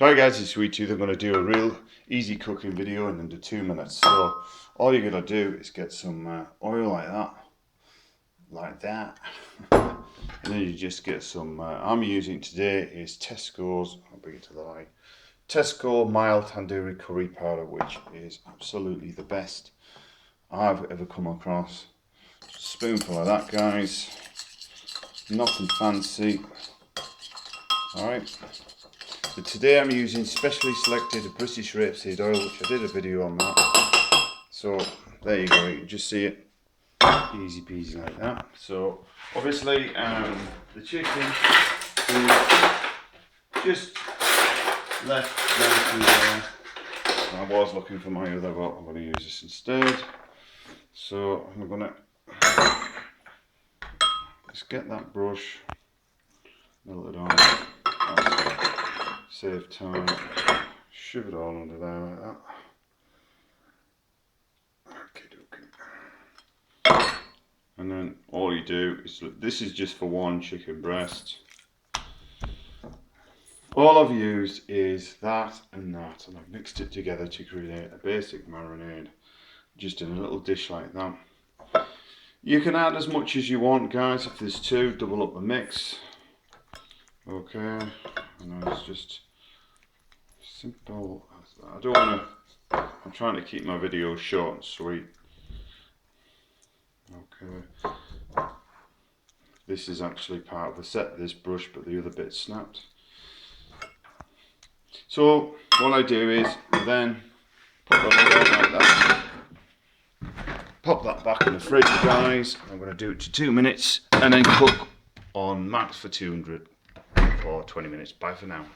Hi guys, it's Sweet Tooth. I'm going to do a real easy cooking video in under 2 minutes. So all you're going to do is get some oil like that, and then you just get some, I'm using today is Tesco's, I'll bring it to the light, Tesco mild tandoori curry powder, which is absolutely the best I've ever come across. Just a spoonful of that, guys, nothing fancy. Alright. But today I'm using specially selected British rapeseed oil, which I did a video on that. So there you go, you can just see it, easy peasy like that. So obviously the chicken is just left ready to there. I was looking for my other, but I'm going to use this instead. So I'm going to just get that brush, melt it on. Save time, shove it all under there like that. Okay. And then all you do is, this is just for one chicken breast. All I've used is that, and I've mixed it together to create a basic marinade, just in a little dish like that. You can add as much as you want, guys. If there's two, double up the mix. Okay, and it's just simple as that. I don't want to, I'm trying to keep my videos short and sweet. Okay, this is actually part of the set, this brush, but the other bit snapped. So what I do is then put that like that, pop that back in the fridge, guys. I'm going to do it to 2 minutes and then cook on max for 200 for 20 minutes. Bye for now.